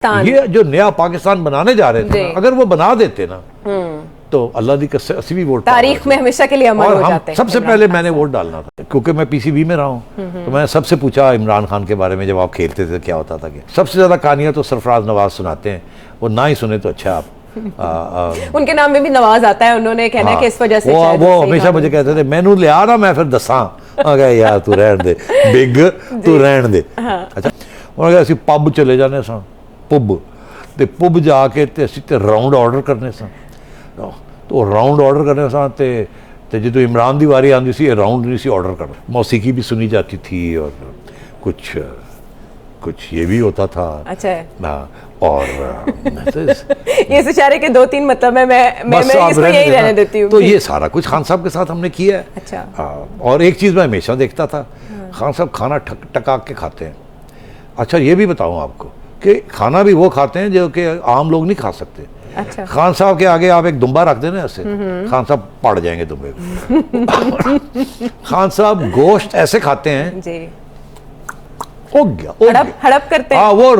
ये जो नया पाकिस्तान बनाने जा रहे थे ना, अगर वो बना देते ना तो अल्लाह दी कसम 80 वोट तारीख में हमेशा के लिए अमर हो जाते हैं। सबसे पहले मैंने वोट डालना था क्योंकि मैं पीसीबी में रहा हूँ, तो मैंने सबसे पूछा इमरान खान के बारे में जब आप खेलते थे क्या होता था। कि सबसे ज्यादा कहानियां तो सरफराज नवाज सुनाते हैं, वो ना ही सुने तो अच्छा। आप उनके नाम में भी नवाज आता है, उन्होंने कहना है कि इस वजह से वो हमेशा मुझे कहते थे मैनू लिया ना मैं फिर दसा यार तू रहन दे बिग तू रहन दे। अच्छा उन्होंने कहा ਅਸੀਂ ਪੱਬ चले जाने ਸਾਂ ਪੱਬ ਤੇ ਪੱਬ ਜਾ ਕੇ ਤੇ ਅਸੀਂ ਤੇ ਰਾਉਂਡ ਆਰਡਰ ਕਰਨੇ ਸਾਂ। तो राउंड ऑर्डर करने साथ तो जो इमरान की वारी आती सी राउंड नहीं सी ऑर्डर कर, मौसीकी भी सुनी जाती थी और कुछ ये भी होता था। अच्छा हाँ और ये इशारे के 2-3 मतलब है, मैं इसको यही रहने देती हूँ। तो ये सारा कुछ खान साहब के साथ हमने किया है। अच्छा और एक चीज़ मैं हमेशा देखता था, खान साहब खाना टका के खाते हैं। अच्छा ये भी बताऊँ आपको कि खाना भी वो खाते हैं जो कि आम लोग नहीं खा सकते। अच्छा खान साहब के आगे आप एक दुम्बा रख देना ऐसे, खान साहब पड़ जाएंगे दुम्बे को। खान साहब गोश्त ऐसे खाते हैं जी, हो गया हड़प करते हैं। हाँ वो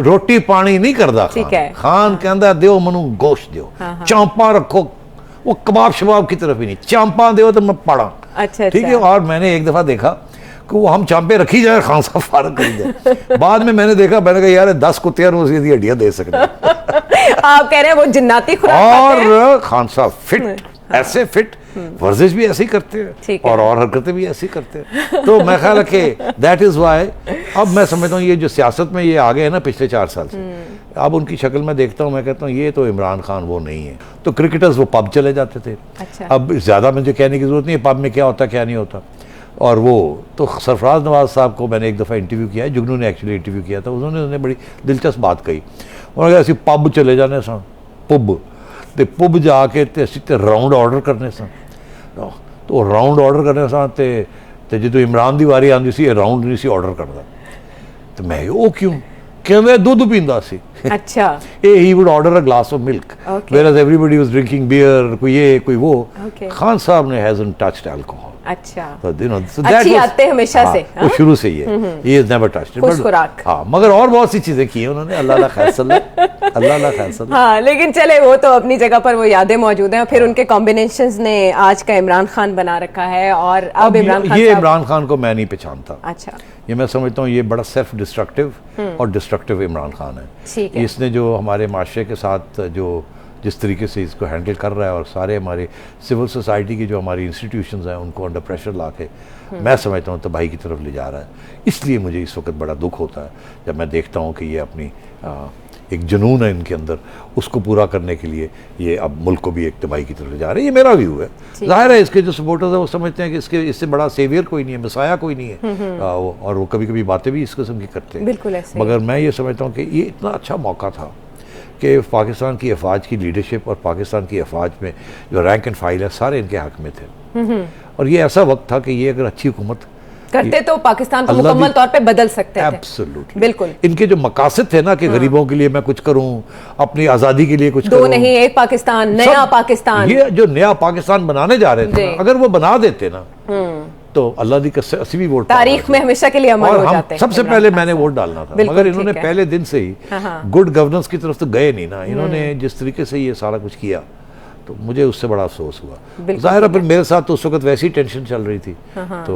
रोटी पानी नहीं करता। ठीक है। खान कहता दो मनु गोश्त दो, चांपा रखो, वो कबाब शबाब की तरफ ही नहीं, चांपा दो तो मैं पड़ा। अच्छा ठीक है। और मैंने एक दफा देखा कि वो हम चांपे रखी जाए, खान साहब फारग कर जाए। बाद में मैंने देखा, मैंने कहा यार 10 कुत्तियां उसकी हड्डियां दे सकते। आप कह रहे हैं वो जिन्नाती खुराक खाते हैं। और खान साहब फिट ऐसे फिट, वर्जिश भी ऐसे ही करते हैं और हरकतें भी ऐसी करते हैं। तो मैं ख्याल कि दैट इज वाई अब मैं समझता हूँ ये जो सियासत में ये आ गए हैं ना पिछले 4 साल से, अब उनकी शक्ल में देखता हूँ, मैं कहता हूँ ये तो इमरान खान वो नहीं है। तो क्रिकेटर्स वो पब चले जाते थे। अच्छा। अब ज्यादा मुझे कहने की जरूरत नहीं है पब में क्या होता क्या नहीं होता। और वो तो सरफराज नवाज साहब को मैंने एक दफ़ा इंटरव्यू किया है, जुगनू ने एक्चुअली इंटरव्यू किया था, उन्होंने बड़ी दिलचस्प बात कही। उन्होंने कहा ਅਸੀਂ पब चले जाने सां पब तो पब जाके ते ਅਸੀਂ ते राउंड ऑर्डर करने सां। तो राउंड ऑर्डर करने सां ते जो इमरान की वारी आती सी राउंड नहीं सी ऑर्डर करता। तो मैं वो क्यों कहते दुध पींदा सी। अच्छा he would order a glass of milk, whereas everybody was drinking beer, कोई ये कोई वो। खान साहब ने hasn't touched alcohol। अच्छा so, you know, so अच्छी आदतें हमेशा से वो शुरू से ही है, he has never touched it। हाँ मगर और बहुत सी चीजें की हैं उन्होंने, अल्लाह खैर। हाँ लेकिन चले वो तो अपनी जगह पर वो यादें मौजूद हैं। फिर उनके कॉम्बिनेशंस ने आज का इमरान खान बना रखा है। और अब इमरान खान, ये इमरान खान को मैं नहीं पहचानता। अच्छा ये मैं समझता हूँ ये बड़ा सेल्फ डिस्ट्रक्टिव और डिस्ट्रक्टिव इमरान खान है। ठीक है। इसने जो हमारे माशरे के साथ जो जिस तरीके से इसको हैंडल कर रहा है और सारे हमारे सिविल सोसाइटी की जो हमारी इंस्टीट्यूशंस हैं उनको अंडर प्रेशर ला के मैं समझता हूँ तबाही की तरफ ले जा रहा है। इसलिए मुझे इस वक्त बड़ा दुख होता है जब मैं देखता हूँ कि ये अपनी एक जुनून है इनके अंदर, उसको पूरा करने के लिए ये अब मुल्क को भी एक तबाही की तरफ ले जा रहे हैं। ये मेरा व्यू है। जाहिर है इसके जो सपोर्टर्स हैं वो समझते हैं कि इससे बड़ा सेवियर कोई नहीं है, मसाया कोई नहीं है। और वो कभी कभी बातें भी इस किस्म की करते हैं। बिल्कुल ऐसे। मगर मैं ये समझता हूँ कि ये इतना अच्छा मौका था कि पाकिस्तान की अफवाज की लीडरशिप और पाकिस्तान की अफवाज में जो रैंक एंड फाइल है सारे इनके हक में थे। और ये ऐसा वक्त था कि ये अगर अच्छी हुकूमत करते तो पाकिस्तान को मुकम्मल तौर पे बदल सकते थे। एब्सोल्युटली बिल्कुल। इनके जो मकासद थे ना कि गरीबों के लिए मैं कुछ करूं, अपनी आज़ादी के लिए कुछ दो करूं, नहीं एक पाकिस्तान, नया पाकिस्तान, ये जो नया पाकिस्तान बनाने जा रहे थे अगर वो बना देते ना तो अल्लाह की कसम 80 वोट तारीख में हमेशा के लिए अमर हो जाते हैं। सबसे पहले मैंने वोट डालना था, मगर इन्होंने पहले दिन से ही गुड गवर्नेंस की तरफ तो गए नहीं ना। इन्होंने जिस तरीके से ये सारा कुछ किया तो मुझे उससे बड़ा अफसोस हुआ। जाहिर है फिर मेरे साथ तो उस वक्त वैसी टेंशन चल रही थी। तो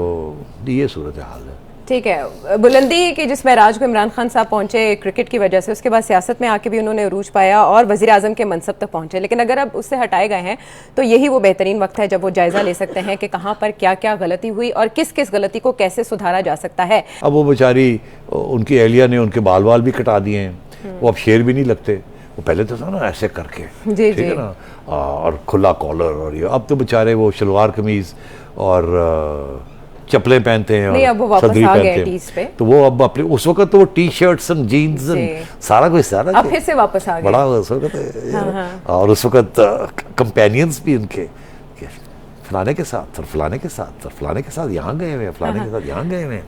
ये सूरत हाल है। ठीक है। बुलंदी की जिस महराज को इमरान खान साहब पहुंचे क्रिकेट की वजह से, उसके बाद सियासत में आके भी उन्होंने उरूज पाया और वजीर आजम के मनसब तक पहुंचे। लेकिन अगर अब उससे हटाए गए हैं तो यही वो बेहतरीन वक्त है जब वो जायजा ले सकते हैं कि कहाँ पर क्या क्या गलती हुई और किस किस गलती को कैसे सुधारा जा सकता है। अब वो बेचारी उनकी एहलिया ने उनके बाल बाल भी कटा दिए हैं, वो अब शेर भी नहीं लगते। वो पहले तो था ना ऐसे करके, ठीक है ना, और खुला कॉलर। और ये अब तो बेचारे वो शलवार कमीज और चप्पलें पहनते हैं और सदरी पहनते हैं। तो वो अब अपने उस वक्त तो वो टी शर्ट्स एंड जीन्स सारा कुछ सारा अब फिर से वापस आ गए बड़ा उस वक्त। और उस वक्त कंपेनियंस भी उनके फलाने के साथ और फलाने के साथ और फलाने के साथ यहाँ गए हुए, फलाने के साथ यहाँ गए हुए।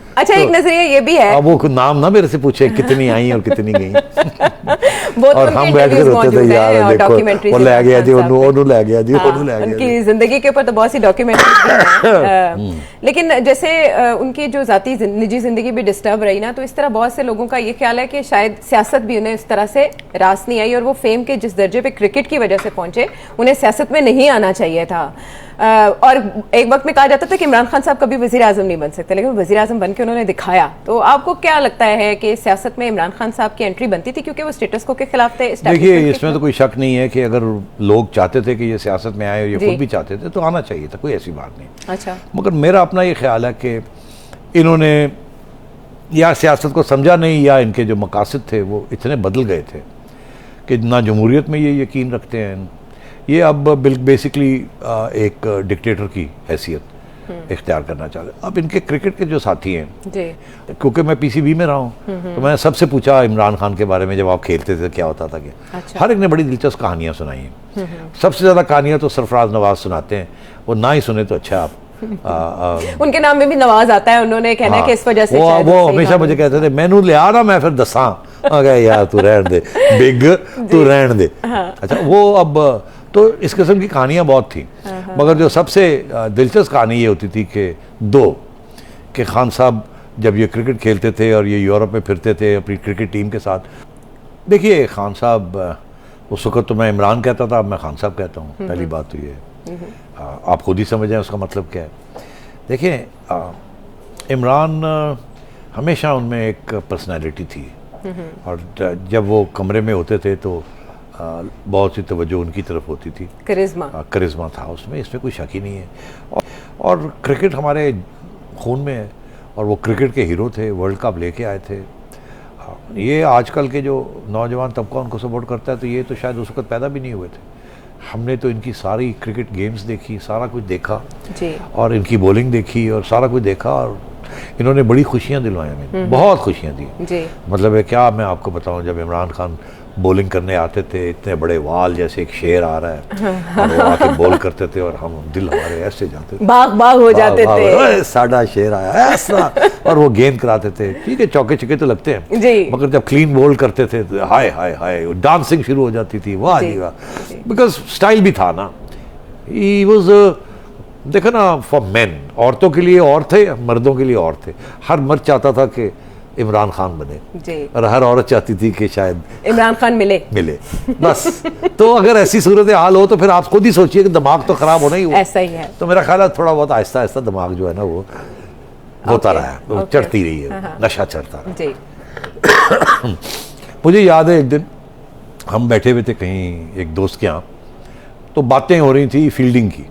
अच्छा, तो एक नजरिया ये भी है, अब वो नाम ना मेरे से पूछे कितनी आई और कितनी गई वो तो और हम बैठ कर होते थे यार देखो वो ले गया जी वो ले गया जी वो ले गया। उनकी जिंदगी के ऊपर तो बहुत सी डॉक्यूमेंट्रीज लेकिन जैसे उनकी जो जाती निजी जिंदगी भी डिस्टर्ब रही ना, तो इस तरह बहुत से लोगों का ये ख्याल है कि शायद सियासत भी उन्हें इस तरह से रास नहीं आई, और वो फेम के जिस दर्जे पे क्रिकेट की वजह से पहुंचे उन्हें सियासत में नहीं आना चाहिए था। और एक वक्त में कहा जाता था कि इमरान खान साहब कभी वजीर आजम नहीं बन सकते, लेकिन वजीर आजम बन के उन्होंने दिखाया। तो आपको क्या लगता है कि सियासत में इमरान खान साहब की एंट्री बनती थी क्योंकि वो स्टेटस को के खिलाफ थे? देखिए, इसमें तो कोई शक नहीं है कि अगर लोग चाहते थे कि ये सियासत में आए और ये खुद भी चाहते थे तो आना चाहिए था, कोई ऐसी बात नहीं। अच्छा, मगर मेरा अपना ये ख्याल है कि इन्होंने या सियासत को समझा नहीं या इनके जो मकासद थे वो इतने बदल गए थे कि ना जमहूरियत में ये यकीन रखते हैं, ये अब बेसिकली एक डिक्टेटर की हैसियत इख्तियार करना चाहते हैं। अब इनके क्रिकेट के जो साथी हैं, क्योंकि मैं पीसीबी में रहा हूँ तो मैंने सबसे पूछा इमरान खान के बारे में, जब आप खेलते थे क्या होता था क्या। अच्छा। हर एक ने बड़ी दिलचस्प कहानियाँ सुनाई हैं। सबसे ज़्यादा कहानियाँ तो सरफराज नवाज सुनाते हैं, वो ना ही सुने तो अच्छा। आप उनके नाम में भी नवाज आता है, उन्होंने कहना है कि इस वजह से वो हमेशा मुझे कहते थे मैनू ले आ ना मैं फिर दसा, यार तू रहन दे बिग, तू रहन दे। अच्छा, वो अब तो इस किस्म की कहानियाँ बहुत थी, मगर जो सबसे दिलचस्प कहानी ये होती थी कि खान साहब जब ये क्रिकेट खेलते थे और ये यूरोप में फिरते थे अपनी क्रिकेट टीम के साथ। देखिए, खान साहब उस वक्त तो मैं इमरान कहता था, अब मैं खान साहब कहता हूँ। पहली बात तो ये आप खुद ही समझ जाएं उसका मतलब क्या है। देखिए, इमरान हमेशा उनमें एक पर्सनैलिटी थी, और जब वो कमरे में होते थे तो बहुत सी तवज्जो उनकी तरफ होती थी। करिश्मा था उसमें, इसमें कोई शक ही नहीं है। और क्रिकेट हमारे खून में है, और वो क्रिकेट के हीरो थे, वर्ल्ड कप लेके आए थे। ये आजकल के जो नौजवान तबका उनको सपोर्ट करता है, तो ये तो शायद उस वक्त पैदा भी नहीं हुए थे। हमने तो इनकी सारी क्रिकेट गेम्स देखी, सारा कुछ देखा जी। और इनकी बॉलिंग देखी और सारा कुछ देखा, और इन्होंने बड़ी खुशियां दिलवाई हमें, बहुत खुशियां दी। मतलब है क्या मैं आपको बताऊं, जब इमरान खान बॉलिंग करने आते थे, इतने बड़े वाल जैसे एक शेर आ रहा है और वो आके बॉल करते थे और हम दिल हमारे ऐसे जाते थे, बाग हो जाते थे, साडा शेर आया ऐसा, और वो गेंद कराते थे। ठीक है, चौके छक्के तो लगते हैं जी, मगर जब क्लीन बॉल करते थे तो हाय हाय हाय डांसिंग शुरू हो जाती थी। वाह जी वाह, बिकॉज स्टाइल भी था ना। ही वाज, देखो ना, फॉर मेन, औरतों के लिए और थे, मर्दों के लिए और थे। हर मर्द चाहता था कि इमरान खान बने जी, और हर औरत चाहती थी कि शायद इमरान खान मिले बस। तो अगर ऐसी सूरत हाल हो तो फिर आप खुद ही सोचिए कि दिमाग तो खराब होना ही हुआ। ऐसा ही है। तो मेरा ख्याल है थोड़ा बहुत आहिस्ता आहिस्ता दिमाग जो है ना वो होता रहा है, चढ़ती रही है, नशा चढ़ता रहा। मुझे याद है एक दिन हम बैठे हुए थे कहीं एक दोस्त के यहाँ, तो बातें हो रही थी फील्डिंग की।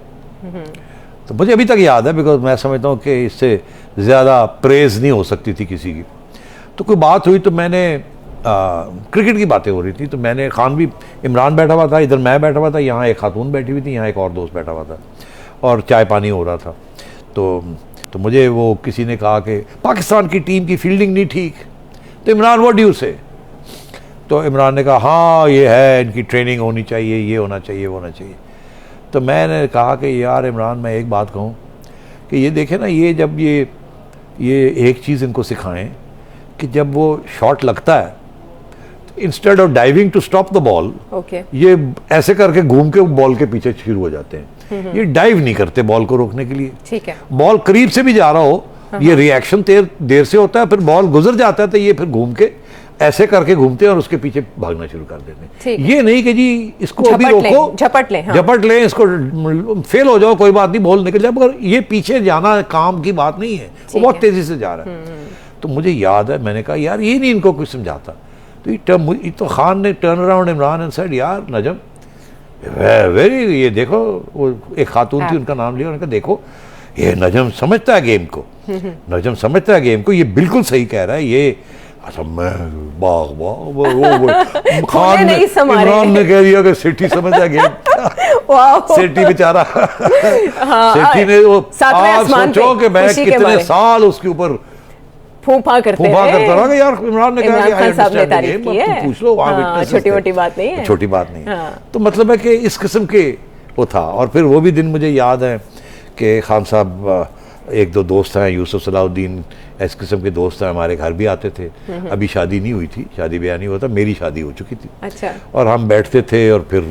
तो मुझे अभी तक याद है, बिकॉज मैं समझता हूँ कि इससे ज़्यादा प्रेज नहीं हो सकती थी किसी की। तो कोई बात हुई तो मैंने क्रिकेट की बातें हो रही थी, तो मैंने, खान भी, इमरान बैठा हुआ था, इधर मैं बैठा हुआ था, यहाँ एक खातून बैठी हुई थी, यहाँ एक और दोस्त बैठा हुआ था, और चाय पानी हो रहा था। तो मुझे वो किसी ने कहा कि पाकिस्तान की टीम की फील्डिंग नहीं ठीक। तो इमरान, व्हाट डू यू से? तो इमरान ने कहा हाँ ये है, इनकी ट्रेनिंग होनी चाहिए, ये होना चाहिए, वो होना चाहिए। तो मैंने कहा कि यार इमरान, मैं एक बात कहूँ कि ये देखें ना, ये जब ये एक चीज़ इनको सिखाएं कि जब वो शॉट लगता है तो instead of diving to stop the ball, ये ऐसे करके घूम के बॉल के पीछे शुरू हो जाते हैं। ये डाइव नहीं करते बॉल को रोकने के लिए। ठीक है, बॉल करीब से भी जा रहा हो, ये रिएक्शन देर से होता है, फिर बॉल गुजर जाता है तो ये फिर घूम के ऐसे करके घूमते हैं और उसके पीछे भागना शुरू कर देते हैं। ये नहीं कि जी इसको अभी रोको, झपट लें, इसको फेल हो जाओ, कोई बात नहीं, बॉल निकल जाए, मगर ये पीछे जाना काम की बात नहीं है, वो बहुत तेजी से जा रहा है। तो मुझे याद है, मैंने कहा यार ये नहीं इनको कुछ समझाता। तो खान ने turn around Imran and said, यार नजम वेरी, ये देखो, वो एक खातून थी, उनका नाम लिया, उन्होंने कहा देखो ये नजम समझता है गेम को, नजम समझता है गेम को, ये बिल्कुल सही कह रहा है। ये अच्छा, मैं खान ने, इमरान ने कह दिया कि सेठी समझता है गेम। सेठी बेचारा, सेठी ने वो आज सोचो कि मैं कितने साल उसके ऊपर फूफा करता रहा कि यार इमरान ने कहा कि पूछ लो, छोटी मोटी बात नहीं है, छोटी बात नहीं है। तो मतलब है कि इस किस्म के वो था। और फिर वो भी दिन मुझे याद है कि खान साहब एक दो दोस्त हैं, यूसुफ सलाउद्दीन, इस किस्म के दोस्त हैं, हमारे घर भी आते थे। अभी शादी नहीं हुई थी, शादी ब्याह नहीं हुआ था, मेरी शादी हो चुकी थी। अच्छा। और हम बैठते थे और फिर